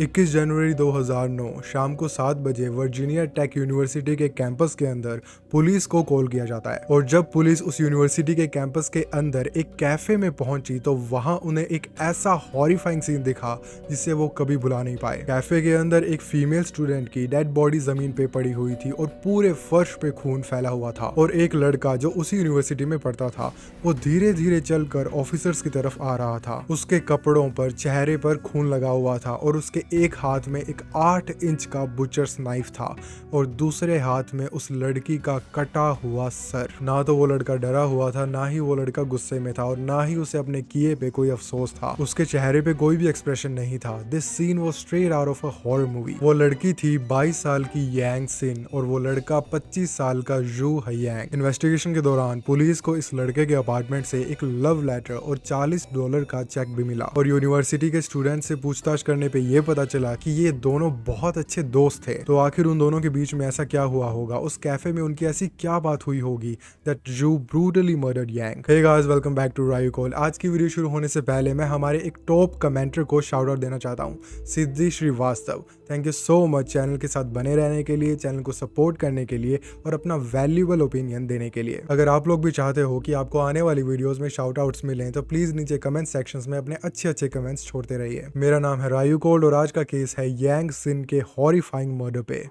21 जनवरी 2009 शाम को 7 बजे वर्जीनिया टेक यूनिवर्सिटी के कैंपस के अंदर पुलिस को कॉल किया जाता है। और जब पुलिस उस यूनिवर्सिटी के कैंपस के अंदर एक कैफे में पहुंची तो वहां उन्हें एक ऐसा हॉरिफाइंग सीन दिखा जिसे वो कभी भुला नहीं पाए। कैफे के अंदर एक फीमेल स्टूडेंट की डेड बॉडी जमीन पे पड़ी हुई थी और पूरे फर्श पे खून फैला हुआ था। और एक लड़का जो उसी यूनिवर्सिटी में पढ़ता था वो धीरे धीरे चलकर ऑफिसर्स की तरफ आ रहा था। उसके कपड़ों पर, चेहरे पर खून लगा हुआ था और उसके एक हाथ में एक 8 इंच का बुचर्स नाइफ था और दूसरे हाथ में उस लड़की का कटा हुआ सर। ना तो वो लड़का डरा हुआ था, ना ही वो लड़का गुस्से में था और ना ही उसे अपने किए पे कोई अफसोस था। उसके चेहरे पे कोई भी एक्सप्रेशन नहीं था। This scene was straight out of a horror movie. वो लड़की थी 22 साल की यांग सिन और वो लड़का 25 साल का जू हयांग। इन्वेस्टिगेशन के दौरान पुलिस को इस लड़के के अपार्टमेंट से एक लव लेटर और $40 का चेक भी मिला और यूनिवर्सिटी के स्टूडेंट से पूछताछ करने पे ये पता चला कि ये दोनों बहुत अच्छे दोस्त थे। तो आखिर उन दोनों के बीच में ऐसा क्या हुआ होगा, उस कैफे में उनकी ऐसी क्या बात हुई होगी that Zhu brutally murdered Yang. Hey guys, welcome back to Rayu call. आज की वीडियो शुरू होने से पहले मैं हमारे एक टॉप कमेंटर को शाउट आउट देना चाहता हूँ, Siddhi Srivastava. Thank you so much channel के साथ बने रहने के लिए, चैनल को सपोर्ट करने के लिए और अपना वैल्यूएबल ओपिनियन देने के लिए। अगर आप लोग भी चाहते हो कि आपको आने वाली वीडियोस में शाउट आउट्स मिलें तो प्लीज नीचे कमेंट सेक्शंस में अपने अच्छे कमेंट्स छोड़ते रहिए। मेरा नाम है रायू कोल्ड और आज का केस है यांग सिन के हॉरिफाइंग मर्डर पे।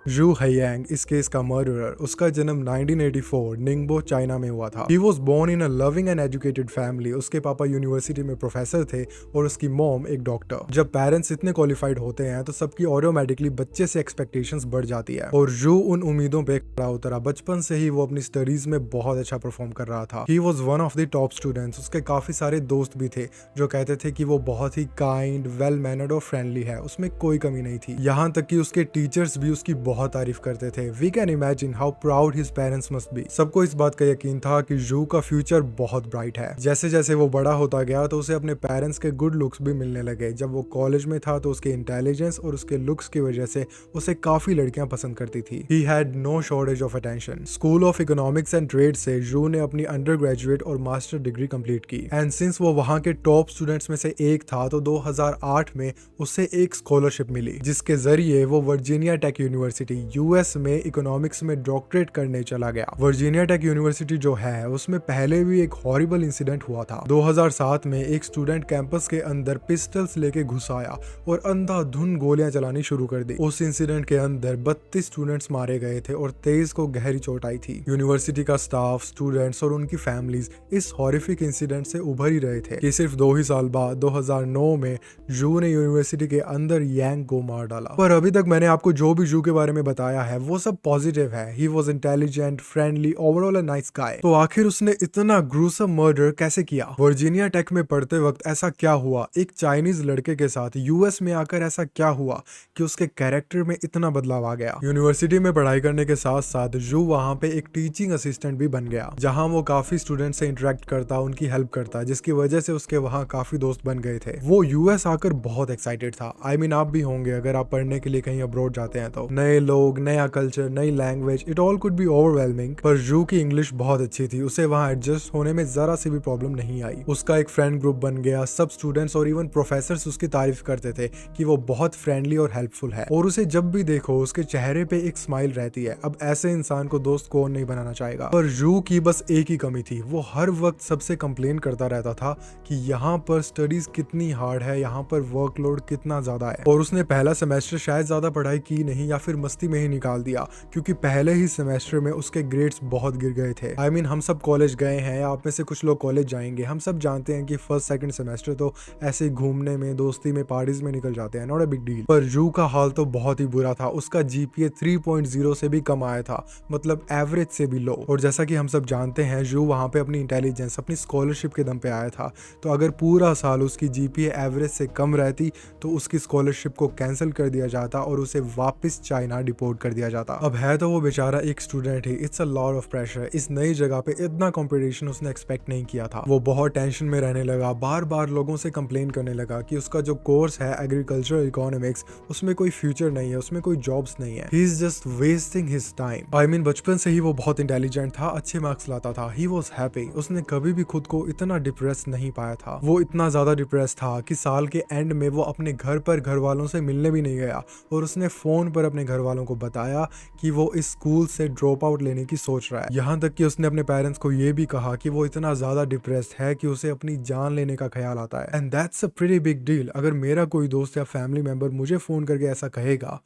जू हयांग इस केस का मर्डरर। उसका जन्म 1984 निंगबो चाइना में हुआ था। He was born in a loving and educated family। उसके पापा यूनिवर्सिटी में प्रोफेसर थे और उसकी मॉम एक डॉक्टर। जब पेरेंट्स इतने क्वालिफाइड होते हैं तो सबकी ऑटोमेटिकली बच्चे से एक्सपेक्टेशंस बढ़ जाती है और जू उन उम्मीदों पे खड़ा उतरा। बचपन से ही वो अपनी स्टडीज में बहुत अच्छा परफॉर्म कर रहा था। He was one of the top students। उसके काफी सारे दोस्त भी थे जो कहते थे कि वो बहुत ही काइंड, वेल मैनर्ड और फ्रेंडली है, उसमें कोई कमी नहीं थी। यहाँ तक कि उसके टीचर्स भी उसकी बहुत तारीफ करते थे। We can imagine how proud his parents must be. सबको इस बात का यकीन था कि जू का फ्यूचर बहुत ब्राइट है। जैसे जैसे वो बड़ा होता गया तो उसे अपने पेरेंट्स के गुड लुक्स भी मिलने लगे। जब वो कॉलेज में था तो उसके इंटेलिजेंस और उसके लुक्स की वजह से उसे काफी लड़कियां पसंद करती थी। He had no shortage of attention. School of economics and trade से जू ने अपनी अंडर ग्रेजुएट और मास्टर डिग्री कंप्लीट की एंड सिंस वो वहां के टॉप स्टूडेंट्स में से एक था तो 2008 में उसे एक स्कॉलरशिप मिली जिसके जरिए वो वर्जीनिया टेक यूनिवर्सिटी यूएस में इकोनॉमिक्स में डॉक्टरेट करने चला गया। वर्जीनिया टेक यूनिवर्सिटी जो है उसमें पहले भी एक हॉरिबल इंसिडेंट हुआ था। 2007 में एक स्टूडेंट कैंपस के अंदर पिस्टल्स लेके घुस आया और अंधाधुंध गोलियां चलानी शुरू कर दी। उस इंसिडेंट के अंदर 32 स्टूडेंट्स मारे गए थे और 23 को गहरी चोट आई थी। यूनिवर्सिटी का स्टाफ, स्टूडेंट्स और उनकी फैमिलीज इस हॉरिफिक इंसिडेंट से उभर ही रहे थे कि सिर्फ 2 ही साल बाद 2009 में जू ने यूनिवर्सिटी के अंदर यांग को मार डाला। पर अभी तक मैंने आपको जो भी जू के बारे में बताया है वो सब पॉजिटिव है। He was intelligent, friendly, overall a nice guy. तो आखिर उसने इतना ग्रूसम मर्डर कैसे किया? वर्जीनिया टेक में पढ़ते वक्त ऐसा क्या हुआ? एक चाइनीज लड़के के साथ यूएस में आकर ऐसा क्या हुआ कि उसके कैरेक्टर में इतना बदलाव आ गया? यूनिवर्सिटी में पढ़ाई करने के साथ साथ जू वहां पे एक टीचिंग असिस्टेंट भी बन गया जहां वो काफी स्टूडेंट से इंटरेक्ट करता, उनकी हेल्प करता, जिसकी वजह से उसके वहां काफी दोस्त बन गए थे। वो यूएस आकर बहुत एक्साइटेड था। आई मीन आप भी होंगे अगर आप पढ़ने के लिए कहीं अब्रॉड जाते हैं तो। नए लोग, नया कल्चर, नई language, it all could be overwhelming. पर जू की इंग्लिश बहुत अच्छी थी, उसे वहां एडजस्ट होने में जरा सी भी प्रॉब्लम नहीं आई। उसका एक फ्रेंड ग्रुप बन गया, सब स्टूडेंट्स और इवन प्रोफेसर्स उसकी तारीफ करते थे कि वो बहुत फ्रेंडली और हेल्पफुल है और उसे जब भी देखो उसके चेहरे पे एक स्माइल रहती है। अब ऐसे इंसान को दोस्त कौन नहीं बनाना चाहेगा? पर जू की बस एक ही कमी थी, वो हर वक्त सबसे कंप्लेन करता रहता था कि यहाँ पर स्टडीज कितनी हार्ड है, यहाँ पर वर्कलोड कितना ज्यादा है। और उसने पहला सेमेस्टर शायद ज्यादा पढ़ाई की नहीं या फिर मस्ती में ही निकाल दिया क्योंकि पहले ही सेमेस्टर में उसके ग्रेड्स बहुत गिर गए थे। आई मीन हम सब कॉलेज गए हैं, आप में से कुछ लोग कॉलेज जाएंगे, हम सब जानते हैं कि फर्स्ट सेकंड सेमेस्टर तो ऐसे ही घूमने में, दोस्ती में, पार्टीज में निकल जाते हैं, नॉट अ बिग डील। पर जू का हाल तो बहुत ही बुरा था। उसका जीपीए 3.0 से भी कम आया था, मतलब एवरेज से भी लो। और जैसा कि हम सब जानते हैं जू वहां पे अपनी इंटेलिजेंस, अपनी स्कॉलरशिप के दम पे आया था। तो अगर पूरा साल उसकी जीपीए एवरेज से कम रहती तो उसकी स्कॉलरशिप को कैंसिल कर दिया जाता और उसे वापस चाइना डिपोर्ट कर दिया जाता। अब है तो वो बेचारा एक student he, it's a lot of pressure. इस नई जगह पे इतना कंपटीशन उसने एक्सपेक्ट नहीं किया था। वो बहुत टेंशन में रहने लगा, बार बार लोगों से कंप्लेन करने लगा कि उसका जो कोर्स है एग्रीकल्चरल इकोनॉमिक्स, उसमें कोई फ्यूचर नहीं है, उसमें कोई जॉब्स नहीं है। He is just wasting his time. I mean बचपन से ही वो बहुत इंटेलिजेंट था, अच्छे मार्क्स लाता था, ही वॉज हैप्पी। उसने कभी भी खुद को इतना डिप्रेस नहीं पाया था। वो इतना ज्यादा डिप्रेस था कि साल के एंड में वो अपने घर पर घर वालों से मिलने भी नहीं गया और उसने फोन पर अपने घर वालों को बताया कि वो इस स्कूल से ड्रॉप आउट लेने की सोच रहा है। यहाँ तक कि उसने अपने पेरेंट्स को ये भी कहा कि वो इतना ज्यादा डिप्रेस्ड है कि उसे अपनी जान लेने का ख्याल आता है। And that's a pretty big deal. अगर मेरा कोई दोस्त या फैमिली मेंबर मुझे फोन करके ऐसा कहेगा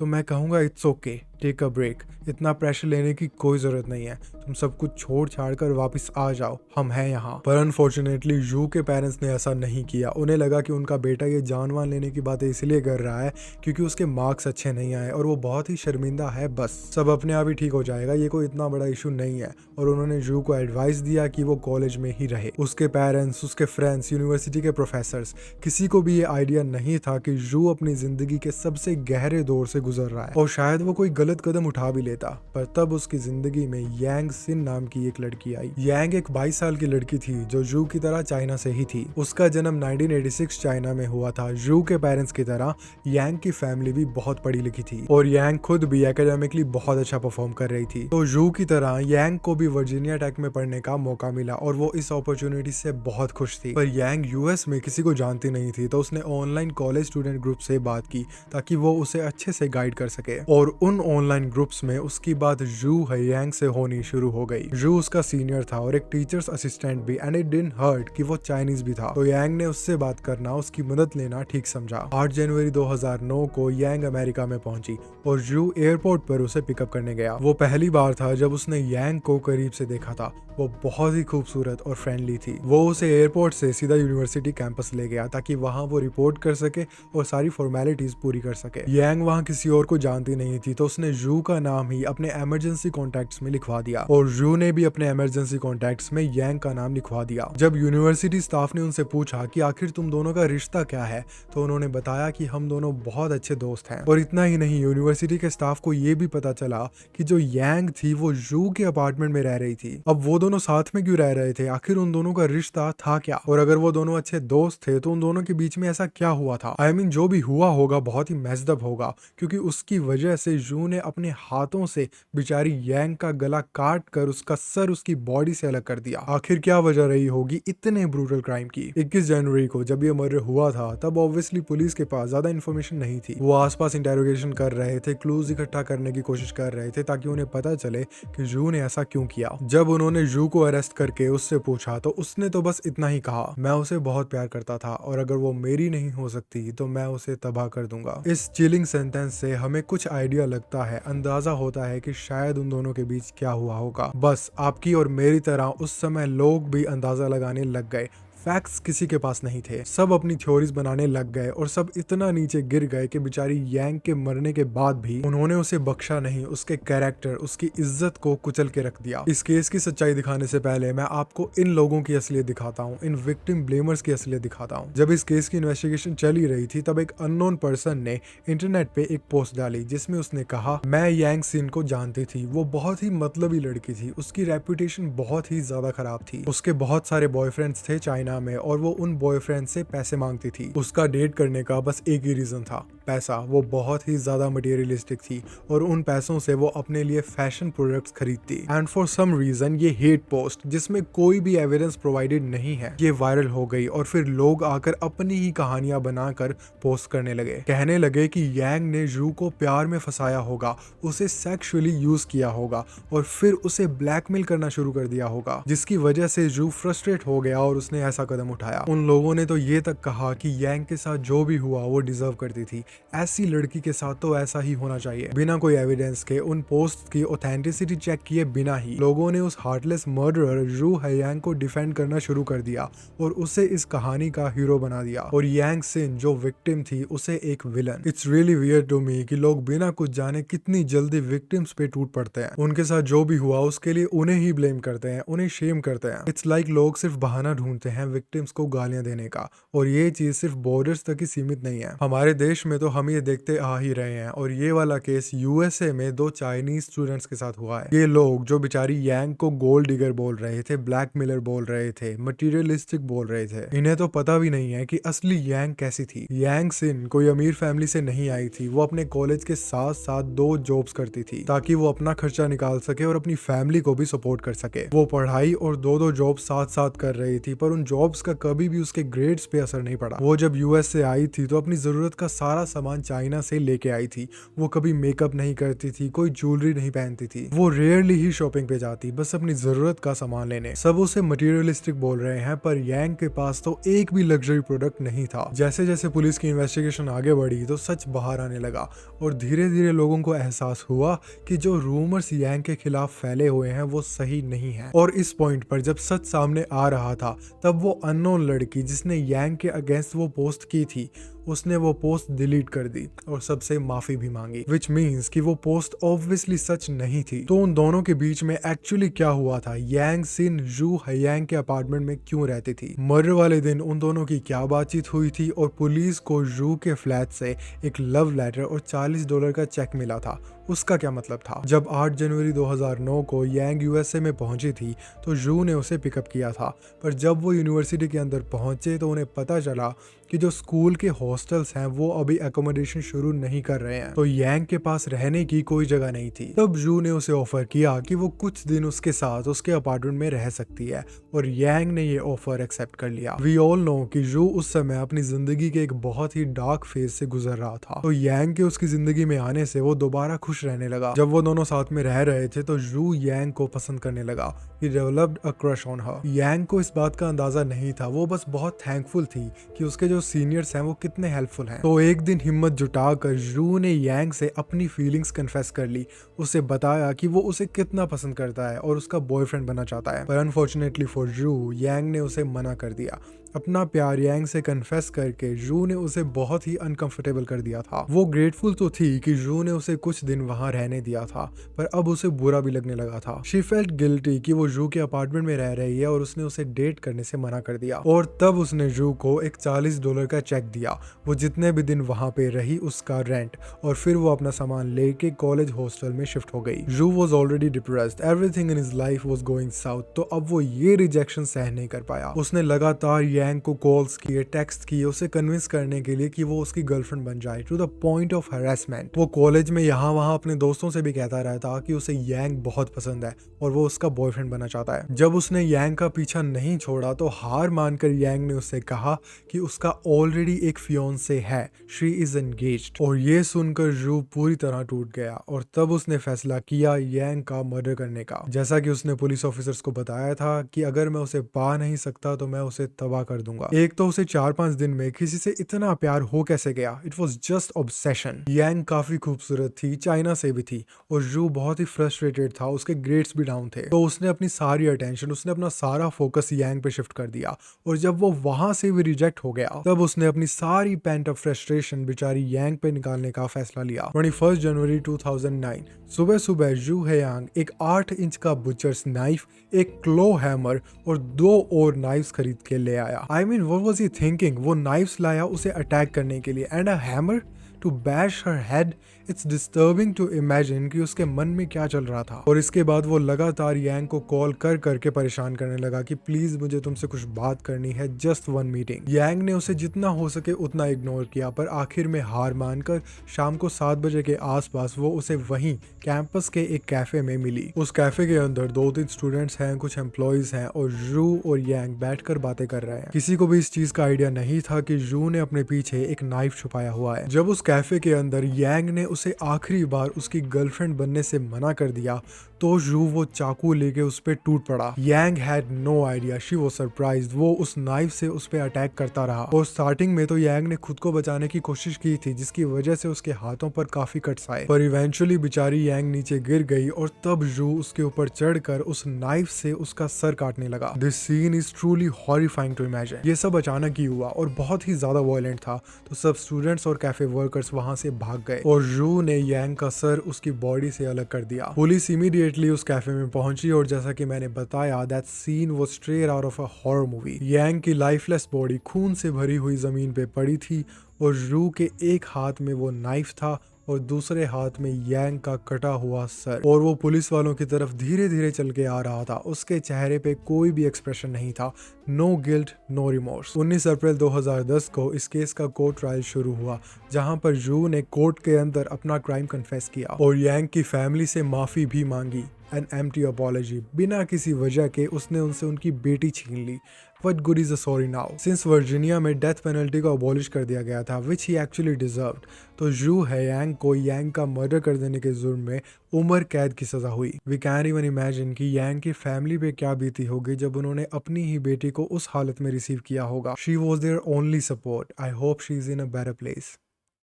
तो मैं कहूँगा it's okay, take a break. इतना प्रेशर लेने की कोई जरूरत नहीं है, तुम सब कुछ छोड़ छाड़ कर वापस आ जाओ, हम हैं यहाँ। पर अनफॉर्चुनेटली जू के पेरेंट्स ने ऐसा नहीं किया। उन्हें लगा कि उनका बेटा ये जान वान लेने की बातें इसलिए कर रहा है क्योंकि उसके मार्क्स अच्छे नहीं आए और वो बहुत ही शर्मिंदा है, बस सब अपने आप ही ठीक हो जाएगा, ये कोई इतना बड़ा इशू नहीं है। और उन्होंने जू को एडवाइस दिया कि वो कॉलेज में ही रहे। उसके पेरेंट्स, उसके फ्रेंड्स, यूनिवर्सिटी के प्रोफेसर्स, किसी को भी ये आइडिया नहीं था कि जू अपनी जिंदगी के सबसे गहरे दौर से गुजर रहा है और शायद वो कोई गलत कदम उठा भी लेता। पर तब उसकी जिंदगी में यांग सिन नाम की एक लड़की आई। यांग एक 22 साल की लड़की थी जो जू की तरह चाइना से ही थी। उसका जन्म 1986 चाइना में हुआ था। जू के पेरेंट्स की तरह यांग की फैमिली भी बहुत पढ़ी लिखी थी और यांग खुद भी एकेडमिकली बहुत अच्छा परफॉर्म कर रही थी। तो जू की तरह यांग को भी वर्जीनिया टेक में पढ़ने का मौका मिला और वो इस अपॉर्चुनिटी से बहुत खुश थी। पर यांग यूएस में किसी को जानती नहीं थी, तो उसने ऑनलाइन कॉलेज स्टूडेंट ग्रुप से बात की ताकि वो उसे अच्छे से गाइड कर सके। और उन ऑनलाइन ग्रुप्स में उसकी बात जू हयांग से होनी शुरू हो गई। जू उसका सीनियर था और एक टीचर्स असिस्टेंट भी, एंड इट डिडंट हर्ट कि वो चाइनीज भी था। तो यांग ने उससे बात करना, उसकी मदद लेना ठीक समझा। 8 जनवरी 2009 को यांग अमेरिका में पहुंची और जू एयरपोर्ट पर उसे पिकअप करने गया। वो पहली बार था जब उसने यांग को करीब से देखा था। वो बहुत ही खूबसूरत और फ्रेंडली थी। वो उसे एयरपोर्ट से सीधा यूनिवर्सिटी कैंपस ले गया ताकि वहां वो रिपोर्ट कर सके और सारी फॉर्मेलिटीज पूरी कर सके। यांग वहां किसी और को जानती नहीं थी, तो उसने जू का नाम ही अपने इमरजेंसी कॉन्टैक्ट्स में लिखवा दिया और जू ने भी अपने इमरजेंसी कॉन्टैक्ट्स में यांग का नाम लिखवा दिया। जब यूनिवर्सिटी स्टाफ ने उनसे पूछा कि आखिर तुम दोनों का रिश्ता क्या है, तो उन्होंने बताया कि हम दोनों बहुत अच्छे दोस्त हैं। और इतना ही नहीं, यूनिवर्सिटी के स्टाफ को ये भी पता चला कि जो यांग थी वो जू के अपार्टमेंट में रह रही थी। अब वो दोनों साथ में क्यों रह रहे थे, आखिर उन दोनों का रिश्ता था क्या, और अगर वो दोनों अच्छे दोस्त थे तो उन दोनों के बीच में ऐसा क्या हुआ था। आई मीन जो भी हुआ होगा बहुत ही मेस्ड होगा, क्योंकि उसकी वजह से जू ने अपने हाथों से बेचारी यांग का गला काट कर उसका सर उसकी बॉडी से अलग कर दिया। आखिर क्या वजह रही होगी इतने ब्रूटल क्राइम की। 21 जनवरी को जब ये मर्डर हुआ था तब ऑब्वियसली पुलिस के पास ज्यादा इन्फॉर्मेशन नहीं थी। वो आसपास इंटेरोगेशन कर रहे थे, क्लूज इकट्ठा करने की कोशिश कर रहे थे ताकि उन्हें पता चले कि जू ने ऐसा क्यों किया। जब उन्होंने जू को अरेस्ट करके उससे पूछा तो उसने तो बस इतना ही कहा, मैं उसे बहुत प्यार करता था और अगर वो मेरी नहीं हो सकती तो मैं उसे तबाह कर दूंगा। इस चिलिंग सेंटेंस से हमें कुछ आइडिया लगता है, अंदाजा होता है कि शायद उन दोनों के बीच क्या हुआ होगा। बस आपकी और मेरी तरह उस समय लोग भी अंदाजा लगाने लग गए। फैक्ट्स किसी के पास नहीं थे, सब अपनी थ्योरीज बनाने लग गए और सब इतना नीचे गिर गए कि बेचारी यांग के मरने के बाद भी उन्होंने उसे बख्शा नहीं, उसके कैरेक्टर, उसकी इज्जत को कुचल के रख दिया। इस केस की सच्चाई दिखाने से पहले मैं आपको इन लोगों की असलियत दिखाता हूँ, इन विक्टिम ब्लेमर्स की असलियत दिखाता हूँ। जब इस केस की इन्वेस्टिगेशन चली रही थी तब एक अननोन पर्सन ने इंटरनेट पे एक पोस्ट डाली जिसमें उसने कहा, मैं यांग सिन को जानती थी, वो बहुत ही मतलबी लड़की थी, उसकी रेपुटेशन बहुत ही ज्यादा खराब थी, उसके बहुत सारे बॉयफ्रेंड्स थे चाइना में और वो उन बॉयफ्रेंड से पैसे मांगती थी। उसका डेट करने का बस एक ही रीजन था, पैसा। वो बहुत ही ज्यादा मटेरियलिस्टिक थी और उन पैसों से वो अपने लिए फैशन प्रोडक्ट्स खरीदती। एंड फॉर सम रीजन ये हेट पोस्ट, जिसमें कोई भी एविडेंस प्रोवाइडेड नहीं है, ये वायरल हो गई और फिर लोग आकर अपनी ही कहानियां बनाकर पोस्ट करने लगे। कहने लगे कि यांग ने जू को प्यार में फंसाया होगा, उसे सेक्सुअली यूज किया होगा और फिर उसे ब्लैकमेल करना शुरू कर दिया होगा, जिसकी वजह से जू फ्रस्ट्रेट हो गया और उसने ऐसा कदम उठाया। उन लोगों ने तो ये तक कहा कि यांग के साथ जो भी हुआ वो डिजर्व करती थी, ऐसी लड़की के साथ तो ऐसा ही होना चाहिए। बिना कोई एविडेंस के, उन पोस्ट की ऑथेंटिसिटी चेक किए बिना ही लोगों ने उस हार्टलेस मर्डरर जू हयांग को डिफेंड करना शुरू कर दिया और उसे इस कहानी का हीरो बना दिया और यांग सिन जो विक्टिम थी उसे एक villain. It's really weird to me कि लोग बिना कुछ जाने कितनी जल्दी विक्टिम्स पे टूट पड़ते हैं। उनके साथ जो भी हुआ उसके लिए उन्हें ही ब्लेम करते हैं, उन्हें शेम करते हैं। इट्स लाइक लोग सिर्फ बहाना ढूंढते हैं विक्टिम्स को गालियां देने का, और ये चीज सिर्फ बॉर्डर्स तक ही सीमित नहीं है। हमारे देश में तो हम ये देखते आ ही रहे हैं, और ये वाला केस यूएसए में 2 चाइनीज स्टूडेंट्स के साथ हुआ है। ये लोग जो बेचारी यांग को गोल्ड डिगर बोल रहे थे, ब्लैकमेलर बोल रहे थे, मटेरियलिस्टिक बोल रहे थे, इन्हें तो पता भी नहीं है कि असली यांग कैसी थी। यांग सिन कोई अमीर फैमिली से नहीं आई थी। वो अपने कॉलेज के साथ साथ 2 जॉब्स करती थी ताकि वो अपना खर्चा निकाल सके और अपनी फैमिली को भी सपोर्ट कर सके। वो पढ़ाई और 2 जॉब साथ साथ कर रही थी, पर उन जॉब्स का कभी भी उसके ग्रेड्स पे असर नहीं पड़ा। वो जब यूएस से आई थी तो अपनी जरूरत का सारा सामान चाइना से लेके आई थी। वो कभी मेकअप नहीं करती थी, कोई ज्वेलरी नहीं पहनती थी, वो रेयरली ही शॉपिंग पे जाती, बस अपनी जरूरत का सामान लेने। सब उसे मटेरियलिस्टिक बोल रहे हैं, पर यांग के पास तो एक भी लग्जरी प्रोडक्ट नहीं था। जैसे जैसे पुलिस की इन्वेस्टिगेशन आगे बढ़ी तो सच बाहर आने लगा, और धीरे धीरे लोगों को एहसास हुआ कि जो रूमर्स यांग के खिलाफ फैले हुए हैं वो सही नहीं है। और इस पॉइंट पर जब सच सामने आ रहा था, तब वो अननोन लड़की जिसने यांग के अगेंस्ट वो पोस्ट की थी, उसने वो पोस्ट डिलीट कर दी और सबसे माफी भी मांगी, विच मीन्स कि वो पोस्ट ऑब्वियसली सच नहीं थी। तो उन दोनों के बीच में एक्चुअली क्या हुआ था, यांग सिन जू हयांग के अपार्टमेंट में क्यों रहती थी, मर्डर वाले दिन उन दोनों की क्या बातचीत हुई थी, और पुलिस को जू के फ्लैट से एक लव लेटर और $40 का चेक मिला था, उसका क्या मतलब था। जब 8 जनवरी 2009 को यांग यूएसए में पहुंची थी तो जू ने उसे पिकअप किया था, पर जब वो यूनिवर्सिटी के अंदर पहुंचे तो उन्हें पता चला कि जो स्कूल के हॉस्टल्स हैं वो अभी अकोमोडेशन शुरू नहीं कर रहे हैं, तो यांग के पास रहने की कोई जगह नहीं थी। तब जू ने उसे ऑफर किया कि वो कुछ दिन उसके साथ उसके अपार्टमेंट में रह सकती है, और यांग ने ये ऑफर एक्सेप्ट कर लिया। वी ऑल नो कि जू उस समय अपनी जिंदगी के एक बहुत ही डार्क फेज से गुजर रहा था, तो यांग के उसकी जिंदगी में आने से वो दोबारा खुश रहने लगा। जब वो दोनों साथ में रह रहे थे तो जू यांग को पसंद करने लगा। He developed a crush on her। यांग को इस बात का अंदाजा नहीं था, वो बस बहुत थैंकफुल थी कि उसके जो सीनियर्स हैं वो कितने हेल्पफुल हैं। तो एक दिन हिम्मत जुटाकर जू ने यांग से अपनी फीलिंग्स कन्फेस कर ली, उसे बताया कि वो उसे कितना पसंद करता है और उसका बॉयफ्रेंड बनना चाहता है। पर अनफॉर्चुनेटली फॉर जू, यांग ने उसे मना कर दिया। अपना प्यार यांग से कन्फेस करके जू ने उसे बहुत ही अनकंफर्टेबल कर दिया था। वो ग्रेटफुल तो थी कि जू ने उसे कुछ दिन वहां रहने दिया था, पर अब उसे बुरा भी लगने लगा था। शी फेल्ट गिल्टी कि वो जू के अपार्टमेंट में रह रही है और उसने उसे डेट करने से मना कर दिया। और तब उसने जू को एक $40 का चेक दिया, वो जितने भी दिन वहां पे रही उसका रेंट, और फिर वो अपना सामान लेके कॉलेज हॉस्टल में शिफ्ट हो गई। जू was already depressed, everything in his life was going south, तो अब वो ये रिजेक्शन सहन नहीं कर पाया। उसने लगातार यांग को कॉल्स किए, टेक्स्ट किए, उसे कन्विंस करने के लिए कि वो उसकी गर्लफ्रेंड बन जाए, to the point of harassment. वो कॉलेज में यहाँ वहाँ अपने दोस्तों से भी कहता रहता कि उसे यांग बहुत पसंद है और वो उसका बॉयफ्रेंड बनना चाहता है। जब उसने यांग का पीछा नहीं छोड़ा तो हार मानकर यांग ने उससे कहा कि उसका ऑलरेडी एक फियोंसे है, शी इज एंगेज्ड। और ये सुनकर जू पूरी तरह टूट गया, और तब उसने फैसला किया यांग का मर्डर करने का। जैसा कि उसने पुलिस ऑफिसर्स को बताया था कि अगर मैं उसे पा नहीं सकता तो मैं उसे तबाह कर दूंगा। एक तो उसे 4-5 दिन में किसी से इतना प्यार हो कैसे गया, इट वॉज जस्ट ऑब्सेशन। यांग काफी खूबसूरत थी, चाइना से भी थी, और जू बहुत ही फ्रस्ट्रेटेड था, उसके ग्रेड्स भी डाउन थे। तो उसने अपनी सारी अटेंशन, उसने अपना सारा फोकस यांग पे शिफ्ट कर दिया, और जब वो वहां से भी रिजेक्ट हो गया तब उसने अपनी सारी पेंट ऑफ फ्रस्ट्रेशन बेचारी यांग पे निकालने का फैसला लिया। 21 जनवरी 2009 सुबह सुबह जू हयांग एक 8 इंच का बुचर्स नाइफ, एक क्लो हैमर और 2 और नाइफ्स खरीद के ले आया। I mean what was he thinking, वो नाइफ्स लाया उसे अटैक करने के लिए, and a hammer to bash her head. It's disturbing to imagine कि उसके मन में क्या चल रहा था। और इसके बाद वो लगातार यांग को कॉल कर करके परेशान करने लगा कि प्लीज मुझे तुमसे कुछ बात करनी है, जस्ट 1 मीटिंग। यांग ने उसे जितना हो सके उतना इग्नोर किया, पर आखिर में हार मानकर शाम को 7 बजे के आसपास वो उसे वहीं कैंपस के एक कैफे में मिली। उस कैफे के अंदर 2-3 स्टूडेंट्स हैं, कुछ एम्प्लॉयज हैं, और जू और यांग बैठकर बातें कर रहे हैं। किसी को भी इस चीज का आइडिया नहीं था कि जू ने अपने पीछे एक नाइफ छुपाया हुआ है। जब उस कैफे के अंदर यांग ने उसे आखिरी बार उसकी गर्लफ्रेंड बनने से मना कर दिया तो जू वो चाकू लेके उस पे टूट पड़ा। Yang had no idea, she was surprised. वो उस नाइफ से उस पे अटैक करता रहा, और स्टार्टिंग में तो यांग ने खुद को बचाने की कोशिश की थी, जिसकी वजह से उसके हाथों पर काफी कट्स आए, पर इवेंचुअली बेचारी यांग नीचे गिर गई, और तब जू उसके ऊपर चढ़कर उस नाइफ से उसका सर काटने लगा। This scene is truly horrifying to imagine. ये सब अचानक ही हुआ और बहुत ही ज्यादा वायलेंट था, तो सब स्टूडेंट्स और कैफे वर्कर्स वहां से भाग गए, और जू जू ने यांग का सर उसकी बॉडी से अलग कर दिया। पुलिस इमीडिएटली उस कैफे में पहुंची और जैसा कि मैंने बताया that scene was straight out of a horror movie. Yang की लाइफलेस बॉडी खून से भरी हुई जमीन पे पड़ी थी और जू के एक हाथ में वो नाइफ था और दूसरे हाथ में यांग का कटा हुआ सर, और वो पुलिस वालों की तरफ धीरे धीरे चल के आ रहा था। उसके चेहरे पे कोई भी एक्सप्रेशन नहीं था, नो गिल्ट नो रिमोर्स। 19 अप्रैल 2010 को इस केस का कोर्ट ट्रायल शुरू हुआ, जहां पर जू ने कोर्ट के अंदर अपना क्राइम कन्फेस किया और यांग की फैमिली से माफी भी मांगी, एन एम्प्टी अपॉलजी। बिना किसी वजह के उसने उनसे उनकी बेटी छीन ली। What good is a sorry now? Since Virginia में डेथ पेनल्टी को अबॉलिश कर दिया गया था, which he actually deserved, तो जू हैयांग को यांग का मर्डर कर देने के जुर्म में उम्र कैद की सजा हुई। We can't even imagine कि यांग की फैमिली पे क्या बीती होगी जब उन्होंने अपनी ही बेटी को उस हालत में रिसीव किया होगा। She was their only support. I hope she is in a better place.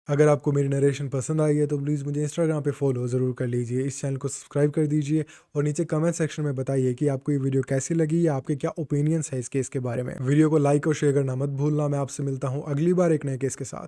अगर आपको मेरी नरेशन पसंद आई है तो प्लीज़ मुझे इंस्टाग्राम पे फॉलो ज़रूर कर लीजिए, इस चैनल को सब्सक्राइब कर दीजिए और नीचे कमेंट सेक्शन में बताइए कि आपको ये वीडियो कैसी लगी या आपके क्या ओपिनियंस है इस केस के बारे में। वीडियो को लाइक और शेयर करना मत भूलना। मैं आपसे मिलता हूँ अगली बार एक नए केस के साथ।